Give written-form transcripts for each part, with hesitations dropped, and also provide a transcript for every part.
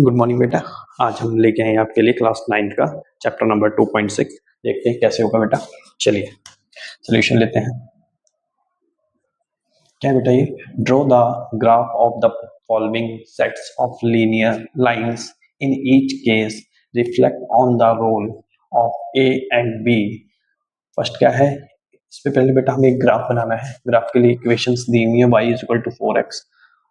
Good morning बेटा। आज हम लेके आए हैं आपके लिए क्लास 9 का चैप्टर नंबर 2.6। देखते हैं कैसे होगा बेटा। चलिए सॉल्यूशन लेते हैं। क्या है बेटा ये? Draw the graph of the following sets of linear lines in each case reflect on the role of a and b. First क्या है, इससे पहले बेटा हमें एक ग्राफ बनाना है। ग्राफ के लिए इक्वेशंस दी हुई है, y is equal to 4x,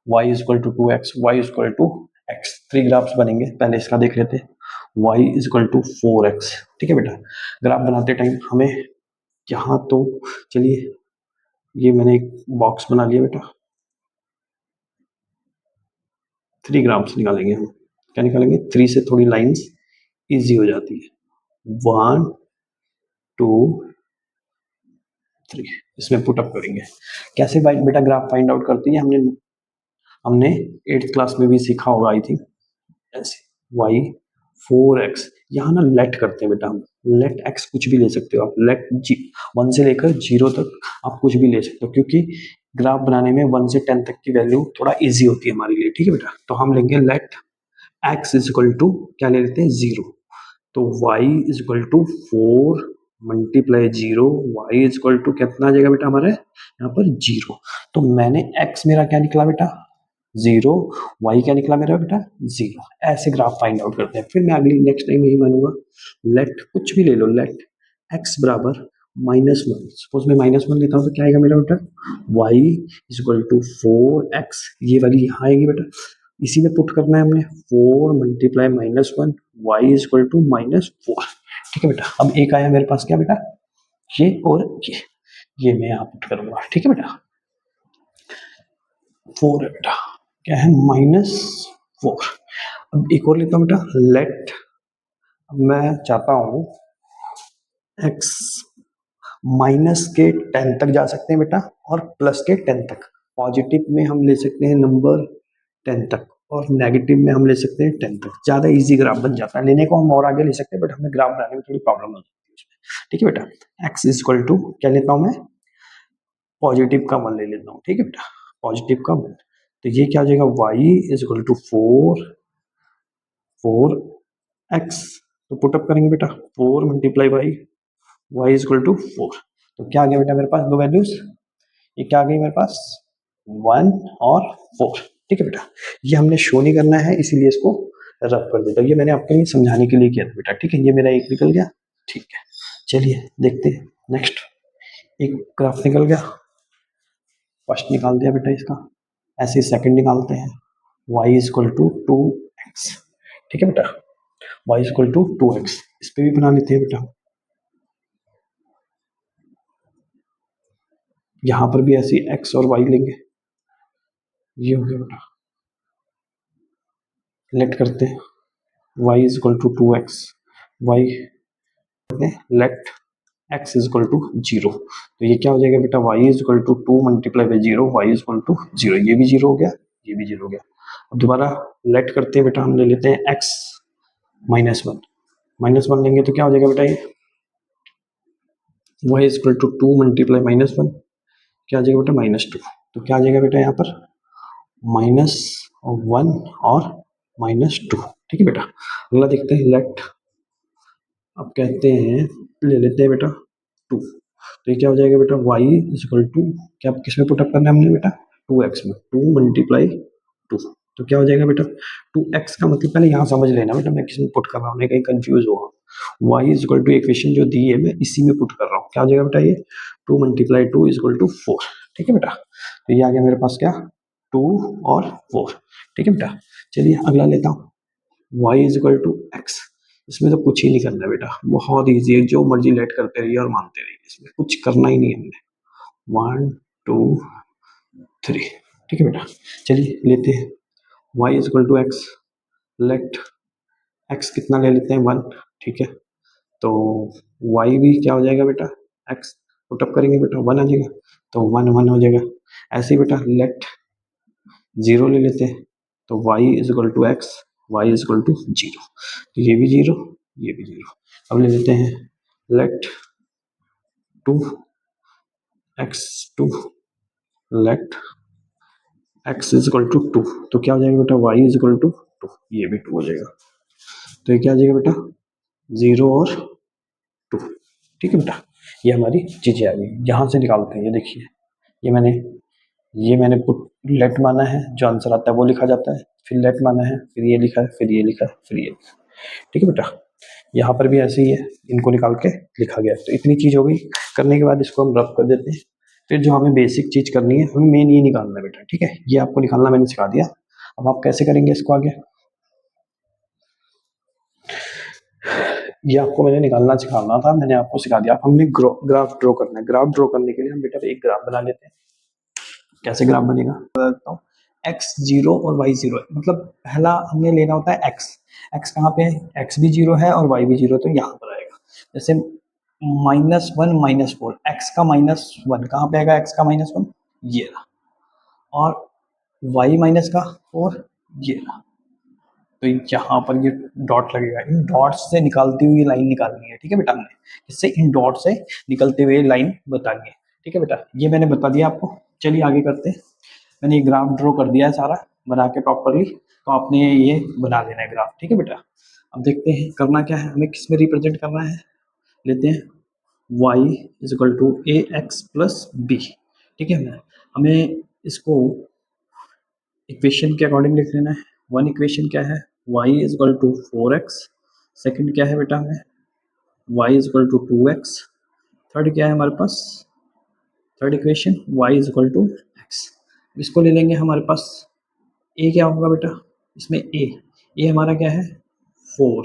y is equal to 2x, y is equal to x। 3 graphs बनेंगे। पहले इसका देख लेते हैं, y is equal to 4x। ठीक है बेटा, ग्राफ बनाते टाइम हमें यहाँ तो चलिए ये मैंने एक बॉक्स बना लिया बेटा। 3 ग्राफ्स निकालेंगे हम। क्या निकालेंगे? 3 से थोड़ी लाइंस इजी हो जाती है। 1 2 3 इसमें पुट अप करेंगे। कैसे बेटा ग्राफ फाइंड आउट करती है? हमने 8th क्लास में भी सीखा होगा आई थिंक। ऐसे y 4x, यहाँ ना लेट करते हैं बेटा हम। लेट x कुछ भी ले सकते हो आप। लेट 1 से लेकर 0 तक आप कुछ भी ले सकते हो, क्योंकि ग्राफ बनाने में 1 से 10 तक की वैल्यू थोड़ा इजी होती है हमारे लिए। ठीक है बेटा, तो हम लेंगे let x is equal to क्या ले लेते हैं? 0। तो y is equal to 4 multiply 0, y is equal to कितना आ जाएगा बेटा हमारे यहाँ पर? 0। तो मैंने x मेरा क्या निकला बेटा? 0। y क्या निकला मेरा बेटा? 0। ऐसे ग्राफ फाइंड आउट करते हैं। फिर मैं अगली नेक्स्ट टाइम यही मानूंगा, लेट कुछ भी ले लो, लेट x बराबर -1। सपोज मैं -1 लेता हूँ तो क्या आएगा मेरा बेटा? y is equal to 4x। ये वाली यहाँ आएगी बेटा, इसी में पुट करना है हमने। 4 multiply -1, y is equal to -4। ठीक है बेटा, अब एक आया मेरे पास क्या बेटा? ये और ये मैं यहाँ पुट करूंगा। ठीक है बेटा, 4 है बेटा, क्या है? -4। अब एक और लेता हूँ बेटा, लेट मैं चाहता हूँ x माइनस के 10 तक जा सकते हैं बेटा, और प्लस के 10 तक। पॉजिटिव में हम ले सकते हैं नंबर 10 तक, और नेगेटिव में हम ले सकते हैं 10 तक। ज्यादा इजी ग्राफ बन जाता है। लेने को हम और आगे ले सकते हैं, बट हमें ग्राफ बनाने में थोड़ी प्रॉब्लम हो जाती है उसमें। ठीक है बेटा, x इज इक्वल टू क्या लेता हूँ मैं? पॉजिटिव का 1 ले लेता हूँ। ठीक है बेटा, पॉजिटिव का 1। तो ये क्या हो जाएगा? y is equal to 4x। तो पुटअप करेंगे बेटा, 4 multiply by y is equal to 4। तो क्या आ गया बेटा मेरे पास? दो वैल्यूज, ये क्या आ गई मेरे पास? 1 और 4। ठीक है बेटा, ये हमने शो नहीं करना है, इसीलिए इसको रब कर देता हूँ। ये मैंने आपके लिए समझाने के लिए किया था बेटा। ठीक है, ये मेरा एक निकल गया। ठीक है, चलिए देखते हैं नेक्स्ट। एक ग्राफ निकल गया, फर्स्ट निकाल दिया बेटा इसका। ऐसे सेकंड निकालते हैं, y is equal to 2x। ठीक है बेटा, y is equal to 2x। इस पे भी बना लेते हैं बेटा। यहां पर भी ऐसे x और y लेंगे। ये हो गया बेटा, लेट करते हैं y is equal to 2x, y let x is equal to 0। तो ये क्या हो जाएगा बेटा? y is equal to 2 multiply by 0, y is equal to 0। ये भी 0 हो गया, ये भी 0 हो गया। अब दोबारा लेट करते हैं बेटा, हम ले लेते हैं x -1। -1 लेंगे तो क्या हो जाएगा बेटा? ये y is equal to 2 multiply -1, क्या आ जाएगा बेटा? -2। तो क्या आ जाएगा बेटा यहाँ पर? -1 और -2। ठीक है बेटा, अगला देखते हैं लेट। अब कहते हैं, ले लेते हैं बेटा 2। तो ये क्या हो जाएगा बेटा? y इज इक्वल टू क्या किस में पुटअप करना है हमने बेटा? 2x में। 2 मल्टीप्लाई 2। तो क्या हो जाएगा बेटा? 2x का मतलब पहले यहाँ समझ लेना बेटा, मैं किस में पुट कर रहा हूँ, कहीं कंफ्यूज हुआ। y is equal to equation जो दी है मैं इसी में पुट कर रहा हूँ। क्या हो जाएगा बेटा? ये 2 मल्टीप्लाई 2 इज इक्वल टू 4। ठीक है बेटा, तो ये आ गया मेरे पास क्या? 2 और 4। ठीक है बेटा, चलिए अगला लेता हूँ, y is equal to x। इसमें तो कुछ ही नहीं करना है बेटा, बहुत ईजी है। जो मर्जी लेट करते रहिए और मानते रहिए, इसमें कुछ करना ही नहीं है हमने। 1 2 3। ठीक है बेटा, चलिए लेते हैं y is equal to x. Let x कितना ले लेते हैं? 1। ठीक है, तो y भी क्या हो जाएगा बेटा? x पुटअप करेंगे बेटा, 1 आ जाएगा, तो 1 1 हो जाएगा। ऐसे ही बेटा लेट 0 ले लेते हैं, तो y is equal to x, y is equal to 0। तो ये भी 0, ये भी 0। अब ले लेते हैं let 2 x 2, let x is equal to 2। तो क्या हो जाएगा बेटा? y इज इक्वल टू 2, ये भी 2 हो जाएगा। तो ये क्या आ जाएगा बेटा 0 और 2। ठीक है बेटा, ये हमारी चीज़ें आ गई। यहाँ से निकालते हैं, ये देखिए ये मैंने पुट लेट माना है, जो आंसर आता है वो लिखा जाता है, फिर लेट माना है, फिर ये लिखा है, फिर ये लिखा है, फिर ये लिखा है। ठीक है बेटा, यहाँ पर भी ऐसे ही है, इनको निकाल के लिखा गया है। तो इतनी चीज़ हो गई, करने के बाद इसको हम रब कर देते हैं। फिर जो हमें बेसिक चीज़ करनी है, हमें मेन ये निकालना है बेटा। ठीक है, ये आपको निकालना मैंने सिखा दिया। अब आप कैसे करेंगे इसको आगे, ये आपको मैंने निकालना सिखाना था, मैंने आपको सिखा दिया। अब हमें ग्राफ ड्रॉ करना है। ग्राफ ड्रॉ करने के लिए हम बेटा एक ग्राफ बना लेते हैं। कैसे ग्राफ बनेगा बता देता हूँ। एक्स जीरो और वाई जीरो, मतलब पहला हमें लेना होता है एक्स। एक्स कहाँ पे है, एक्स भी जीरो है और वाई भी जीरो, तो यहाँ पर आएगा। जैसे -1 -4, एक्स का -1 कहाँ पे आएगा, एक्स का -1 ये रहा, और वाई माइनस का 4 ये रहा। तो यहाँ पर ये डॉट लगेगा, इन डॉट्स से निकालती हुई लाइन निकालनी है। ठीक है बेटा, हमने इससे इन डॉट से निकलते हुए लाइन बतानी है। ठीक है बेटा, ये मैंने बता दिया आपको। चलिए आगे करते हैं। मैंने ये ग्राफ ड्रॉ कर दिया है सारा बना के प्रॉपरली, तो आपने ये बना देना है ग्राफ। ठीक है बेटा, अब देखते हैं करना क्या है, हमें किस में रिप्रेजेंट करना है। लेते हैं y is equal to a x plus b. ठीक है, हमें इसको इक्वेशन के अकॉर्डिंग लिख लेना है। वन इक्वेशन क्या है, y is equal to 4x। Second क्या है बेटा, हमें y is equal to 2x। Third क्या है हमारे पास, third equation y is equal to x। इसको ले लेंगे हमारे पास। ए क्या होगा बेटा, इसमें ए हमारा क्या है 4,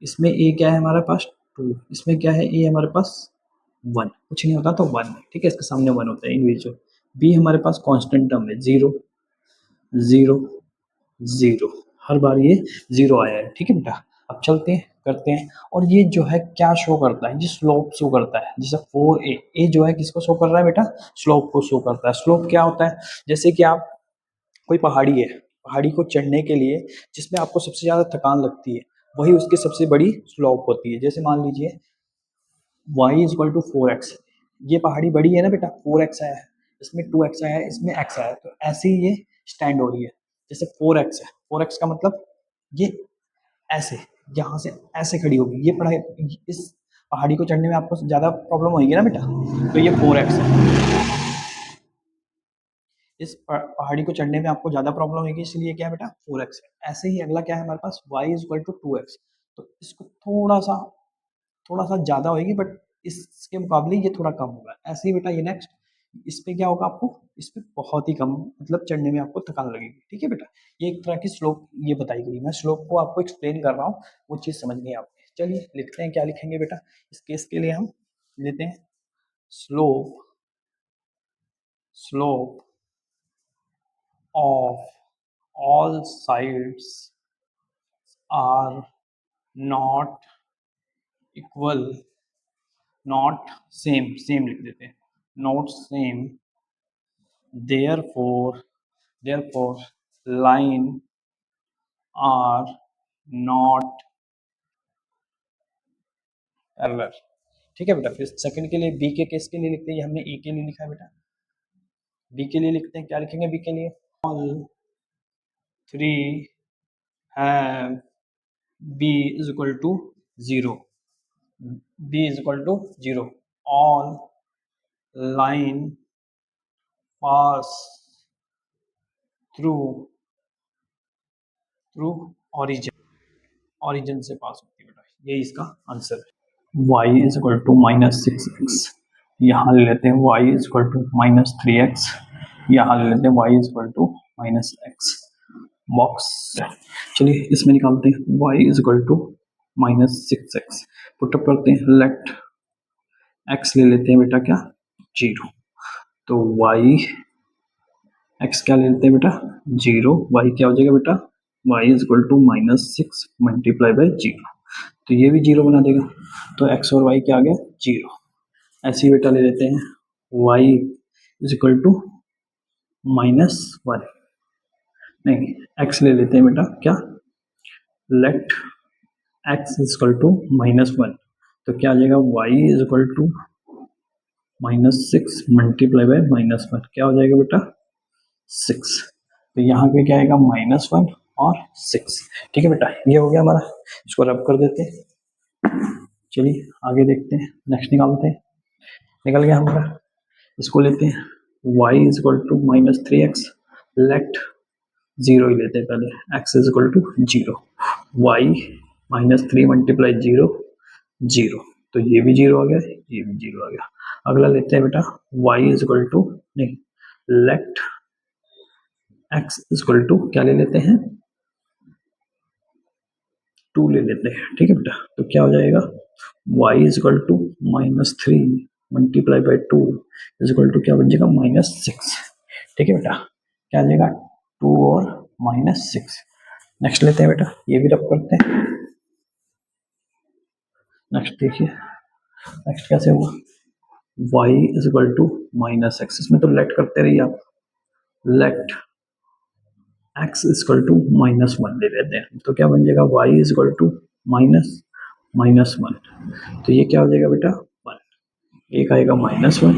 इसमें ए क्या है हमारे पास 2, इसमें क्या है ए हमारे पास 1, कुछ नहीं होता तो 1 है। ठीक है, इसके सामने 1 होता है इंडिविजुअल। बी हमारे पास कांस्टेंट टर्म है 0 0 0, हर बार ये 0 आया है। ठीक है बेटा, अब चलते हैं करते हैं। और ये जो है क्या शो करता है, ये स्लोप शो करता है। जैसे 4a, ए जो है किसको शो कर रहा है बेटा, स्लोप को शो करता है। स्लोप क्या होता है, जैसे कि आप कोई पहाड़ी है, पहाड़ी को चढ़ने के लिए जिसमें आपको सबसे ज़्यादा थकान लगती है, वही उसकी सबसे बड़ी स्लोप होती है। जैसे मान लीजिए y is equal to 4x, ये पहाड़ी बड़ी है ना बेटा, 4x आया है, इसमें 2x आया है, इसमें x आया है, तो ऐसे ही ये स्टैंड हो रही है। जैसे 4x है, 4x का मतलब ये ऐसे यहाँ से ऐसे खड़ी होगी। ये पढ़ाई, इस पहाड़ी को चढ़ने में आपको ज़्यादा प्रॉब्लम होगी ना बेटा, तो ये 4x है। इस पहाड़ी को चढ़ने में आपको ज़्यादा प्रॉब्लम होगी, इसलिए क्या है बेटा 4x है। ऐसे ही अगला क्या है हमारे पास, y is equal to 2x, तो इसको थोड़ा सा ज़्यादा होगी, बट इसके मुकाबले ये थोड़ा कम होगा। ऐसे ही बेटा ये नेक्स्ट, इस पे क्या होगा आपको, इस पे बहुत ही कम, मतलब चढ़ने में आपको थकान लगेगी। ठीक है बेटा, ये एक तरह की स्लोप ये बताई गई, मैं स्लोप को आपको एक्सप्लेन कर रहा हूँ, वो चीज़ समझनी है आपको। चलिए लिखते हैं, क्या लिखेंगे बेटा, इस केस के लिए हम लेते हैं slope slope of all sides are not equal, not same लिख देते हैं, not same, therefore line are not parallel। ठीक है बेटा, फिर सेकंड के लिए बी के केस के लिए लिखते हैं, ये हमने ए के लिए लिखा है बेटा। बी के लिए लिखते हैं, क्या लिखेंगे बी के लिए, all three have b is equal to 0, b is equal to 0, all line pass through origin से पास होती है बेटा, ये इसका आंसर है। y is equal to -6x, यहाँ ले लेते हैं y is equal to -3x, यहाँ ले लेते हैं y is equal to -x। Box, चलिए इसमें निकालते हैं y is equal to -6x, put up करते हैं, लेट x ले लेते हैं बेटा क्या 0, तो y x क्या ले लेते हैं बेटा 0, y क्या हो जाएगा बेटा y is equal to -6 multiply by 0, तो ये भी 0 बना देगा, तो x और y क्या आ गया 0। ऐसे ही बेटा ले लेते हैं y इज इक्वल टू -1, नहीं x ले लेते हैं बेटा क्या, let x is equal to -1, तो क्या आ जाएगा y is equal to -6 multiply by -1, क्या हो जाएगा बेटा 6, तो यहाँ पे क्या आएगा -1 और 6। ठीक है बेटा, ये हो गया हमारा, इसको रब कर देते हैं। चलिए आगे देखते हैं, नेक्स्ट निकालते हैं। निकल गया हमारा, इसको लेते हैं y is equal to -3x, let zero ही लेते हैं पहले, x is equal to 0, y -3 multiply 0 0, तो ये भी 0 आ गया, ये भी 0 आ गया। अगला लेते हैं बेटा y इज इक्वल टू, नहीं, let x is equal to क्या ले लेते हैं, 2 ले लेते हैं। ठीक है बेटा, तो क्या हो जाएगा, y is equal to -3 multiply by 2 is equal to क्या बन जाएगा, -6। ठीक है बेटा, क्या आ जाएगा, 2 और -6। नेक्स्ट लेते हैं बेटा, ये भी रब करते हैं। नेक्स्ट देखिए, नेक्स्ट कैसे हुआ, y is equal to -x, इसमें तो लेट करते रहिए आप, let x is equal to -1 ले लेते हैं, तो क्या बन जाएगा, y इज इक्वल टू -1, तो ये क्या हो जाएगा बेटा, 1, एक आएगा -1,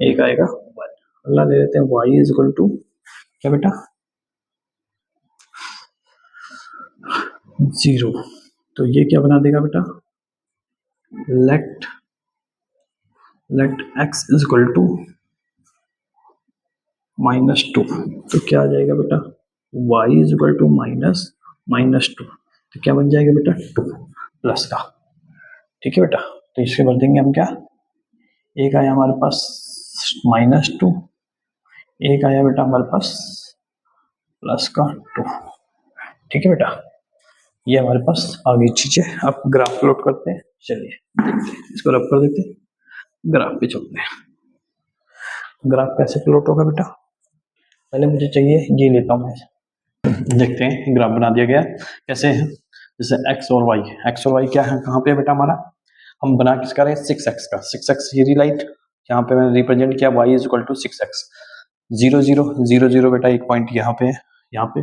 एक आएगा 1। अगला ले लेते हैं y इज इक्वल टू क्या बेटा, 0, तो ये क्या बना देगा बेटा, let x is equal to -2, तो क्या आ जाएगा बेटा, y इज इक्वल टू -2, तो क्या बन जाएगा बेटा, 2 प्लस का। ठीक है बेटा, तो इसके भर देंगे हम क्या, एक आया हमारे पास -2, एक आया बेटा हमारे पास प्लस का 2। ठीक है बेटा, ये हमारे पास आ गई चीजें। अब ग्राफ प्लॉट करते हैं, चलिए देखते हैं, इसको रब कर देते हैं, ग्राफ पे चलते हैं। ग्राफ कैसे प्लॉट होगा बेटा, पहले मुझे चाहिए, ये लेता हूँ मैं, देखते हैं ग्राफ बना दिया गया कैसे है, जैसे x और y क्या है, कहाँ पे है बेटा हमारा, हम बना किसका रहे, 6x का, 6x ये लाइट, यहाँ पे मैंने रिप्रेजेंट किया y is equal to 6x, 0 0 0 0 बेटा, एक पॉइंट यहाँ पे है, यहाँ पे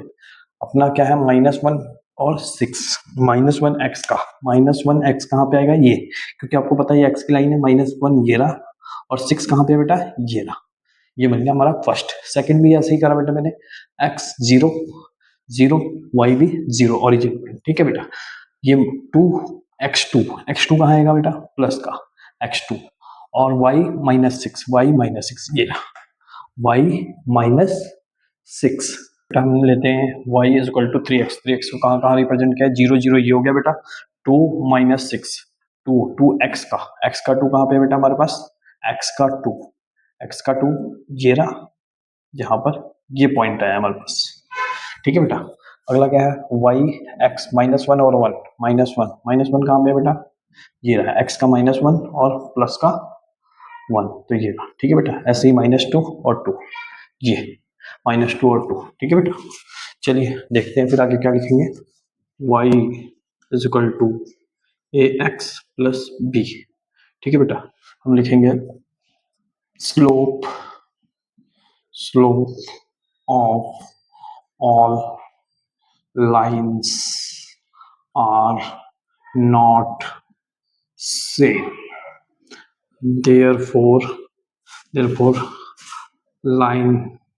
अपना क्या है, -1 और 6, -1x का, -1x कहाँ पे आएगा, ये, क्योंकि आपको पता है x की लाइन है, -1 ये रहा, और 6 कहाँ पे है बेटा, ये रहा, ये बन गया हमारा फर्स्ट। सेकंड भी ऐसे ही करा बेटा मैंने, x 0 0, y भी 0 ओरिजिन। ठीक है बेटा, ये 2 x2 कहाँ आएगा बेटा, प्लस का x2, और y -6 ये रहा, y -6। हम लेते हैं y is equal to 3x को कहाँ कहाँ रिप्रेजेंट किया है, 0 0 ये हो गया बेटा, 2 -6 2 x का 2 कहाँ पे है बेटा हमारे पास, x का 2 ये रहा, जहां पर ये पॉइंट आया हमारे पास। ठीक है बेटा, अगला क्या है, y x -1 और 1 -1 कहाँ पे है बेटा, ये रहा, x का -1 और प्लस का 1, तो ये रहा। ठीक है बेटा, ऐसे ही -2 और 2, ये -2 और 2। ठीक है बेटा, चलिए देखते हैं फिर आगे क्या लिखेंगे, y is equal to ax plus b। ठीक है बेटा, हम लिखेंगे slope of all lines are not same, therefore lines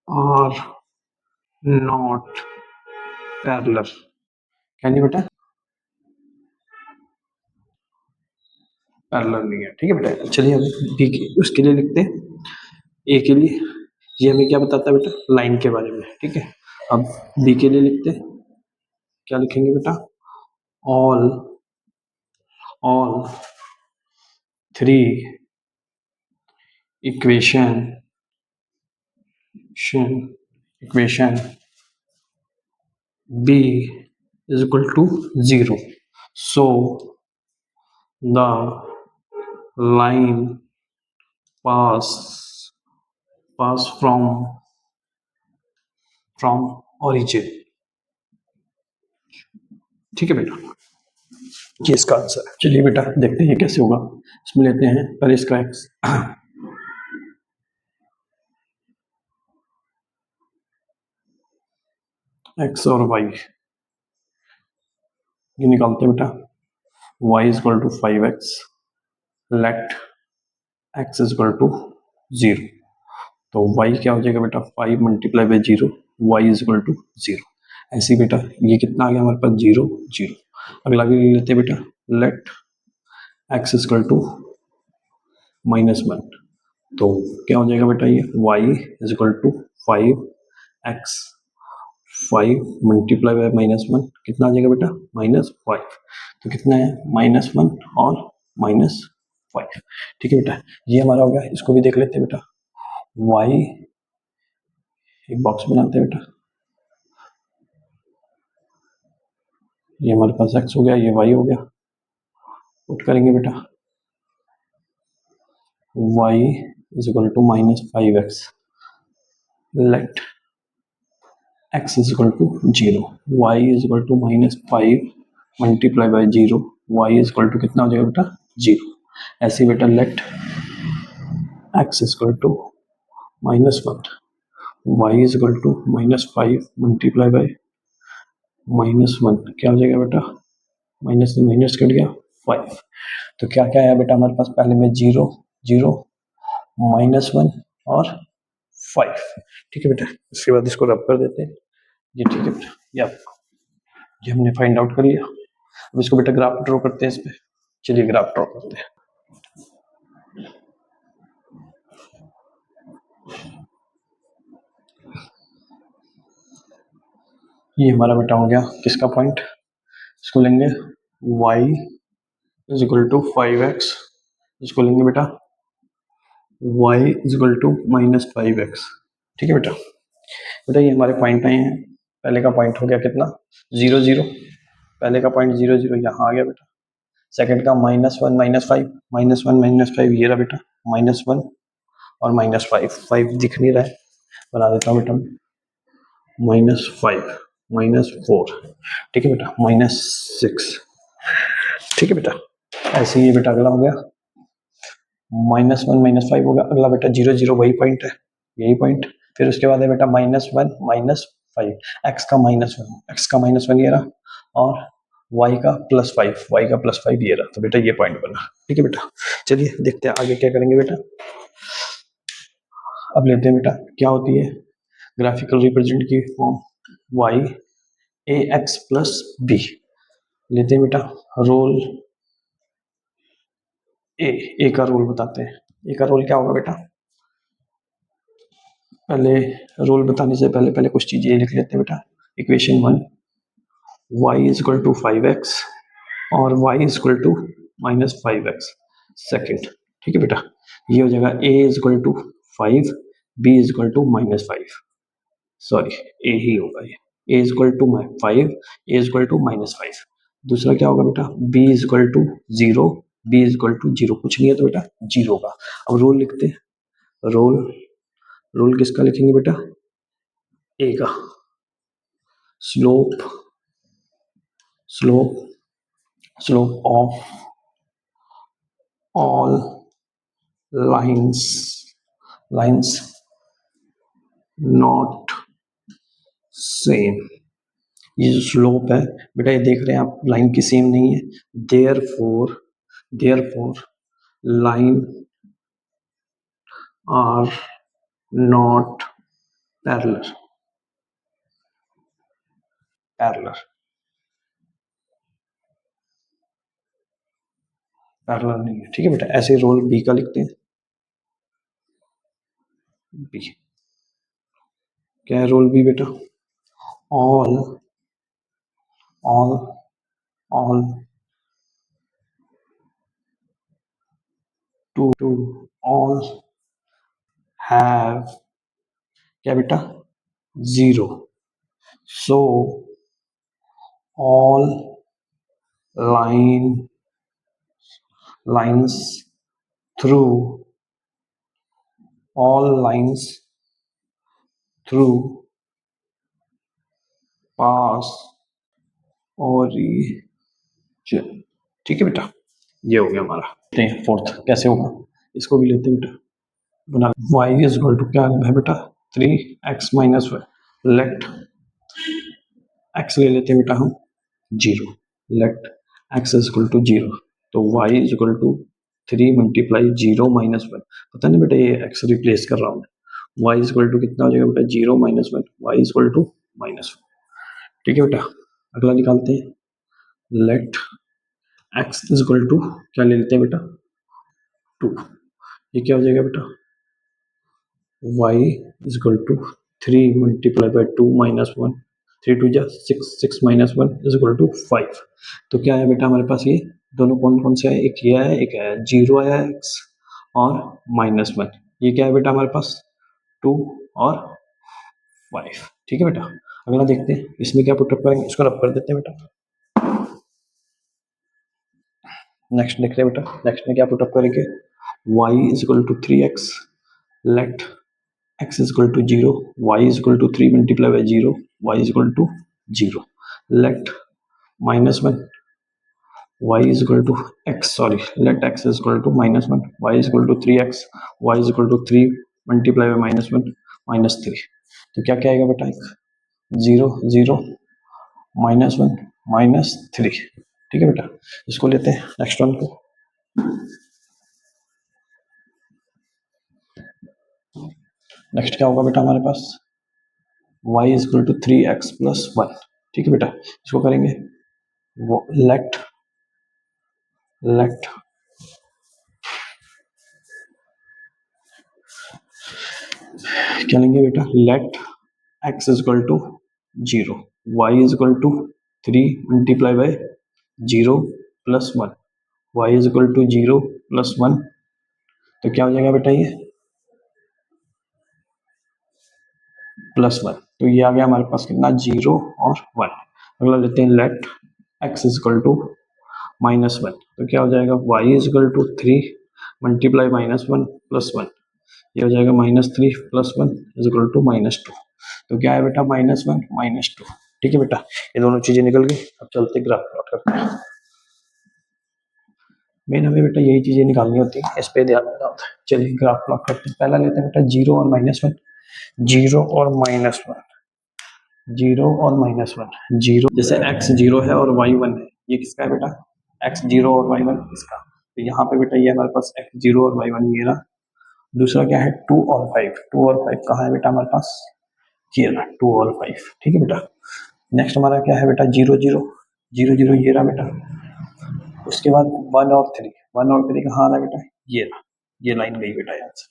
are not parallel। क्या नहीं बेटा, पैरेलल नहीं है। ठीक है बेटा, चलिए हम बी के उसके लिए लिखते हैं, ए के लिए ये हमें क्या बताता है बेटा, लाइन के बारे में। ठीक है, अब बी के लिए लिखते हैं, क्या लिखेंगे बेटा, all 3 equation b is equal to 0, so the line pass from origin। ठीक है बेटा, ये इसका आंसर है। चलिए बेटा देखते हैं ये कैसे होगा, इसमें लेते हैं पहले इसका x और y, ये निकालते हैं बेटा, y is equal to 5x, let x is equal to 0, तो y क्या हो जाएगा बेटा, 5 multiply by 0 y is equal to zero. ऐसे बेटा ये कितना आ गया हमारे पास, जीरो जीरो। अगला भी ले लेते हैं बेटा, let x is equal to -1। तो क्या हो जाएगा बेटा, ये y is equal to 5x, 5 multiply by -1 कितना आ जाएगा बेटा, -5। तो कितना है, -1 और -5। ठीक है बेटा, ये हमारा हो गया। इसको भी देख लेते हैं बेटा, y, एक बॉक्स बनाते हैं बेटा, ये हमारे पास x हो गया, ये y हो गया। पुट करेंगे बेटा, y is equal to -5x, let x is equal to 0, y is equal to -5 multiply by 0, y is equal to कितना हो जाएगा बेटा, 0। ऐसे बेटा let x is equal to -1, y is equal to -5 multiply by -1 क्या हो जाएगा बेटा, माइनस से माइनस कट गया 5। तो क्या क्या है बेटा हमारे पास, पहले में 0 0 -1 और 5। ठीक है बेटा, इसके बाद इसको रब कर देते हैं। ये ठीक है बेटा, ये हमने फाइंड आउट कर लिया। अब इसको बेटा ग्राफ ड्रॉ करते हैं इस पे। चलिए ग्राफ ड्रॉ करते हैं। ये हमारा बेटा हो गया किसका पॉइंट, इसको लेंगे y is equal to 5x, इसको लेंगे बेटा y is equal to -5x। ठीक है बेटा, बेटा ये हमारे पॉइंट आए हैं। पहले का पॉइंट हो गया कितना, 0 0, पहले का पॉइंट 0 0 यहाँ आ गया बेटा। सेकंड का -1 -5, -1 -5 ये रहा बेटा, -1 और -5, 5 दिख नहीं रहा है, बना देता हूँ बेटा -5 -4। ठीक है बेटा, -6। ठीक है बेटा, ऐसे ही ये बेटा अगला हो गया -1 -5 हो गया। अगला बेटा 0 0 वही पॉइंट है, यही पॉइंट। फिर उसके बाद है बेटा -1 -5, एक्स का -1 ये रहा, और y का +5 ये रहा। तो बेटा ये पॉइंट बना। ठीक है बेटा, चलिए देखते हैं आगे क्या करेंगे बेटा। अब लेते हैं बेटा क्या होती है ग्राफिकल रिप्रेजेंट की form, y ax plus b। लेते हैं बेटा रोल ए का रोल बताते हैं। ए का रोल क्या होगा बेटा, पहले रोल बताने से पहले कुछ चीजें लिख लेते हैं बेटा। Equation 1, y is equal to 5x और y is equal to -5x second. ठीक है बेटा, ये हो जाएगा a is equal to 5, b is equal to -5, sorry a ही होगा ये, a is equal to 5, a is equal to -5। दूसरा क्या होगा बेटा, b is equal to 0, b is equal to 0, कुछ नहीं है तो बेटा 0 होगा। अब रोल लिखते हैं, रोल किसका लिखेंगे बेटा, a का। Slope of all lines not same. ये जो स्लोप है बेटा, ये देख रहे हैं आप, लाइन की सेम नहीं है। Therefore line are not parallel नहीं है। ठीक है बेटा, ऐसे रोल बी का लिखते हैं। बी क्या है, रोल बी बेटा, ऑल टू ऑल हैव क्या बेटा, 0, so all lines through pass origin. ठीक है बेटा, ये हो गया हमारा। फोर्थ कैसे होगा, इसको भी लेते हैं बेटा, बना y इज इक्वल टू क्या है बेटा, 3x माइनस 1, लेट x ले लेते हैं बेटा हम 0, let x is equal to 0। तो y is equal to 3 multiply 0 -1, पता नहीं बेटा ये x रिप्लेस कर रहा हूँ मैं, y इक्वल टू कितना हो जाएगा बेटा 0 माइनस 1, y इक्वल टू -1। ठीक है बेटा, अगला निकालते हैं। लेट x इक्वल टू क्या ले लेते हैं बेटा 2। ये क्या हो जाएगा बेटा y equal to 3 multiply by 2 minus 1, 3 2 जा 6, 6 माइनस 1 इक्वल टू 5। तो क्या है बेटा हमारे पास ये दोनों कौन कौन से है, एक ये है, एक है 0 आया है x और -1। ये क्या है बेटा हमारे पास 2 और 5। ठीक है बेटा, अगला देखते हैं इसमें क्या पुटअप करेंगे, इसको रब कर देते हैं बेटा। नेक्स्ट देखते हैं बेटा, नेक्स्ट में क्या पुटअप करेंगे, y equal to 3x, let x is equal to 0, y is equal to 3 multiplied by 0, y is equal to 0. Let -1, y is equal to x, sorry, let x is equal to -1, y is equal to 3x, y is equal to 3 multiplied by -1, -3। तो क्या क्या आएगा बेटा, 0 0 -1 -3। ठीक है बेटा, इसको लेते हैं नेक्स्ट वन को। नेक्स्ट क्या होगा बेटा हमारे पास, y is equal to 3x plus 1। ठीक है बेटा, इसको करेंगे लेट लेट क्या लेंगे बेटा, let x is equal to 0, y is equal to 3 multiply by 0 plus 1, y is equal to 0 plus 1। तो क्या हो जाएगा बेटा ये प्लस 1। तो ये आ गया हमारे पास कितना 0 और 1। अगला लेते हैं let x is equal to -1। तो क्या हो जाएगा y is equal to 3 multiply -1 plus 1, ये हो जाएगा -3 प्लस 1 इज इक्वल टू -2। तो क्या है बेटा -1 -2। ठीक है बेटा, ये दोनों चीजें निकल गई। अब चलते ग्राफ प्लॉट करते हैं। मेन हमें बेटा यही चीजें निकालनी होती है, इस पे ध्यान देना होता है। चलिए ग्राफ प्लॉट करते हैं। पहला लेते हैं बेटा 0 और -1, 0 और -1, 0 और -1। 0 जैसे x 0 है और y 1 है, ये किसका है बेटा x 0 और y 1 इसका। तो यहाँ पे बेटा ये हमारे पास x 0 और y 1 ये रहा। दूसरा क्या है 2 और 5, 2 और 5 कहाँ है बेटा हमारे पास, ये रहा 2 और 5। ठीक है बेटा, नेक्स्ट हमारा क्या है बेटा 0 0 0 0 ये रहा बेटा। उसके बाद 1 और 3, 1 और 3 कहाँ आ रहा है बेटा, ये रहा, ये लाइन गई बेटा यहाँ से।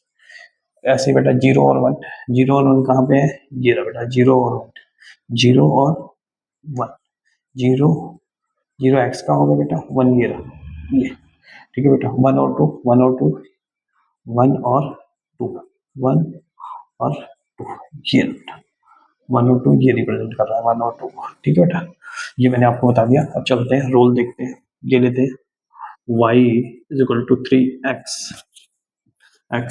ऐसे ही बेटा 0 और 1, 0 और 1 कहाँ पे है, ये रहा बेटा 0 और 1, 0 और 1, 0 0 एक्स का हो गया बेटा 1 ये रहा ये। ठीक है बेटा 1 और 2, 1 और 2, 1 और 2, 1 और 2 ये बेटा 1 और 2 ये रिप्रेजेंट कर रहा है 1 और 2। ठीक है बेटा, ये मैंने आपको बता दिया। अब चलते हैं रोल देखते हैं। ये लेते हैं y is equal to 3x, x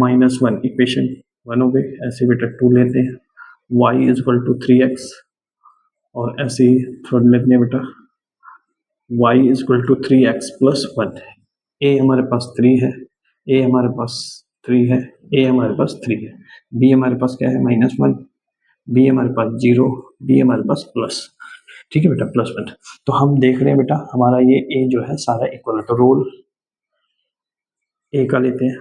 -1 equation 1 हो गई। ऐसे बेटा 2 लेते हैं y is equal to 3x, और ऐसे ही थर्ड लेते हैं बेटा y is equal to 3x plus 1। a हमारे पास 3 है, a हमारे पास 3 है, a हमारे पास 3 है, b हमारे पास क्या है -1, b हमारे पास 0, b हमारे पास प्लस। ठीक है बेटा +1। तो हम देख रहे हैं बेटा हमारा ये a जो है सारा इक्वल है। तो रोल a का लेते हैं,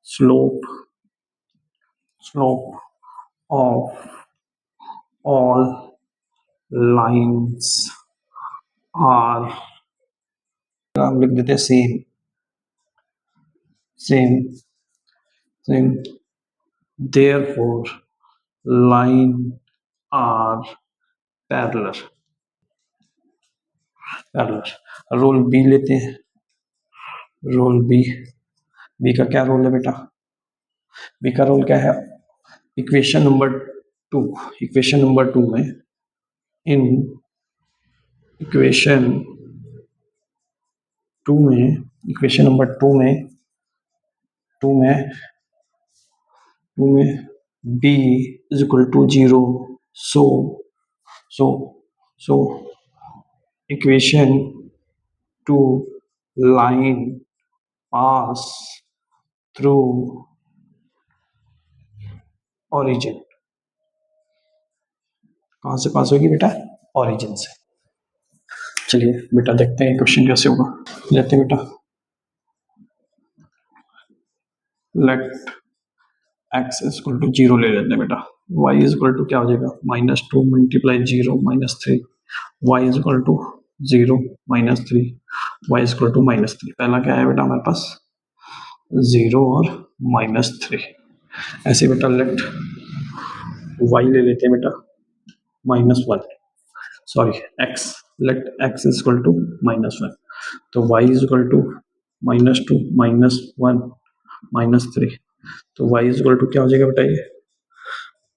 slope slope of all lines are, हम लिख देते हैं same same same, therefore line are parallel parallel। Role b लेते हैं, रोल बी, बी का क्या रोल है बेटा, बी का रोल क्या है, इक्वेशन नंबर 2, इक्वेशन नंबर 2 में इन इक्वेशन 2 में इक्वेशन नंबर 2 में 2 में 2 में b is equal to 0। So so so equation 2 line pass through origin, कहां से पास होगी बेटा, ओरिजिन से। चलिए बेटा देखते हैं क्वेश्चन कैसे होगा। लेते हैं बेटा let x is equal to zero ले लेते हैं बेटा, वाई इज इक्वल टू क्या हो जाएगा -2 multiply zero -3, y is equal to 0 -3, y is equal to -3। पहला क्या है बेटा हमारे पास 0 और -3। ऐसे बेटा लेट वाई ले लेते हैं बेटा -1, sorry x, let x is equal to -1, तो वाई इज इक्वल टू -2 -1 -3, तो वाई इज इक्वल टू क्या हो जाएगा बेटा ये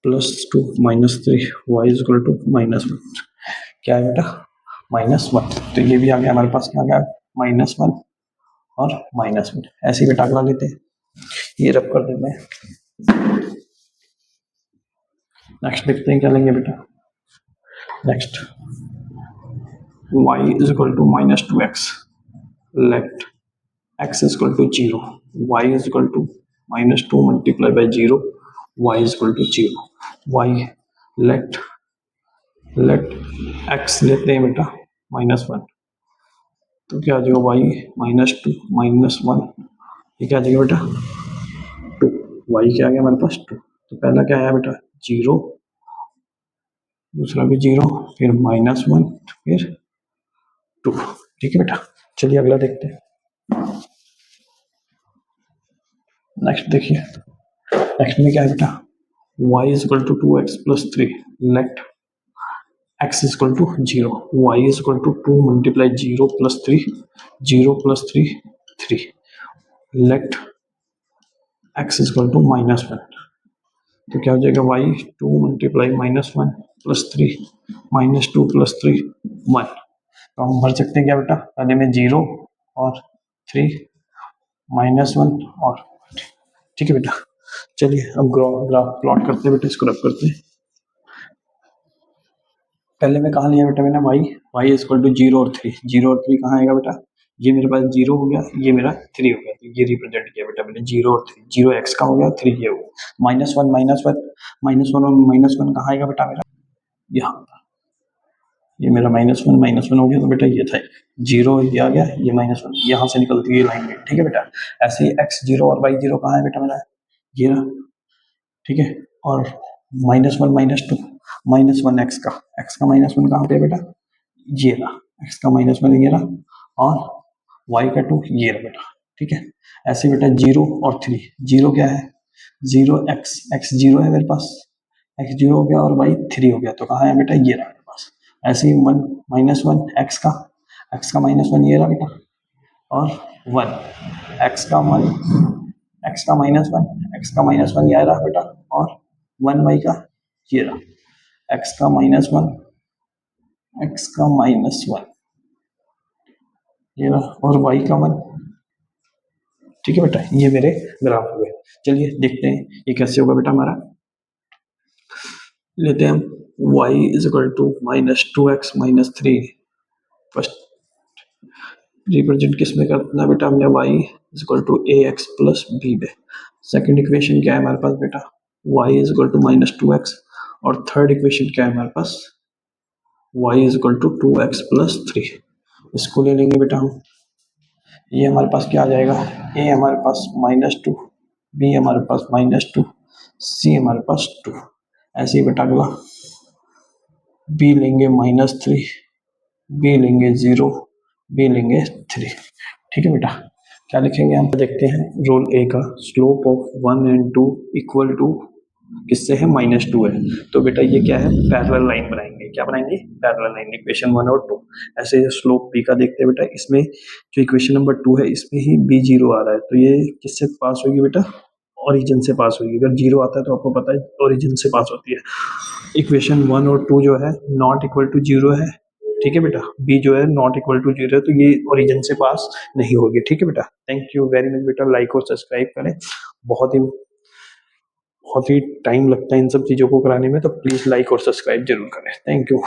+2 -3, वाई इज इक्वल टू -1, क्या है बेटा -1। तो ये भी आ गया हमारे पास, क्या आ गया -1 और -1। ऐसे ही बेटा अगला लेते हैं, ये रब कर देते हैं। नेक्स्ट देखते हैं क्या लेंगे बेटा, next y is equal to -2x, let x is equal to 0, y is equal to -2 multiply by 0, y is equal to 0, y let x लेते हैं बेटा -1, तो क्या आ जाएगा y -2 -1, ये क्या आ जाएगा बेटा 2, y क्या आ गया हमारे पास 2, तो पहला क्या आया बेटा 0, दूसरा भी 0, फिर -1, फिर 2। ठीक है बेटा, चलिए अगला देखते हैं। नेक्स्ट देखिए, नेक्स्ट में क्या है बेटा y is equal to 2x plus 3, let x is equal to 0, y is equal to 2 multiply 0 plus 3, 0 plus 3 3, let x is equal to -1, तो क्या हो जाएगा y 2 मल्टीप्लाई -1 प्लस 3 -2 प्लस 3 1। तो हम भर सकते हैं क्या बेटा, पहले में 0 और 3 -1 और, ठीक है बेटा। चलिए अब ग्राफ प्लॉट करते हैं बेटा, इसको रब करते हैं। पहले में कहाँ लिया बेटा मैंने y इज इक्वल टू 0 और 3, 0 और 3 कहाँ आएगा बेटा, ये मेरे पास 0 हो गया, ये मेरा 3 हो गया, तो ये रिप्रेजेंट किया बेटा मैंने 0 और 3, 0 x का हो गया, 3 ये हो गया, -1 और -1 कहाँ आएगा बेटा मेरा, यहाँ, ये मेरा -1 हो गया, तो बेटा ये था 0, ये आ गया, ये -1, यहाँ से निकलती है लाइन में, ठीक है बेटा। ऐसे ही x0 और y0 कहाँ है बेटा मेरा, ये रहा, ठीक है, और -1 -2 -1 x का -1 कहाँ पे है बेटा, ये रहा, x का -1 ये रहा, और y का 2 ये रहा बेटा, ठीक है। ऐसे बेटा 0 और 3, 0 क्या है 0 x 0 है मेरे पास, x 0 हो गया और y 3 हो गया, तो कहाँ है बेटा ये रहा मेरे पास। ऐसे ही 1 -1 x का -1 ये रहा बेटा, और 1 x का -1 ये रहा बेटा, और 1 y का ये रहा, x का -1 ये रहा, और y का 1, ठीक है बेटा। ये मेरे ग्राफ हुए। चलिए देखते हैं ये कैसे होगा बेटा हमारा। लेते हैं हम y is equal to -2x -3, first represent किस में करना बेटा हमने, y is equal to ax plus b में। सेकंड इक्वेशन क्या है हमारे पास बेटा, y is equal to -2x, और थर्ड इक्वेशन क्या है हमारे पास, y is equal to 2x plus 3। इसको ले लेंगे बेटा हम, ये हमारे पास क्या आ जाएगा, a हमारे पास -2, b हमारे पास -2, c हमारे पास 2। ऐसे ही बेटा अगला b लेंगे -3, b लेंगे 0, b लेंगे 3, ठीक है बेटा। क्या लिखेंगे हम, देखते हैं रोल ए का, slope of 1 and 2 equal to किससे है, -2 है, तो बेटा ये क्या है पैरेलल लाइन बनाएंगे, क्या बनाएंगे पैरेलल लाइन, इक्वेशन 1 और 2। ऐसे स्लोप बी का देखते हैं बेटा, इसमें जो इक्वेशन नंबर 2 है इसमें ही b0 आ रहा है, तो ये किससे पास होगी बेटा, ओरिजिन से पास होगी। अगर 0 आता है तो आपको पता है ओरिजिन से पास होती है। इक्वेशन 1 और 2 जो है नॉट इक्वल टू 0 है, ठीक है बेटा, बी जो है नॉट इक्वल टू 0 है, तो ये ओरिजिन से पास नहीं होगी, ठीक है बेटा। थैंक यू वेरी मच बेटा, लाइक और सब्सक्राइब करें, बहुत ही टाइम लगता है इन सब चीज़ों को कराने में, तो प्लीज़ लाइक और सब्सक्राइब जरूर करें। Thank you.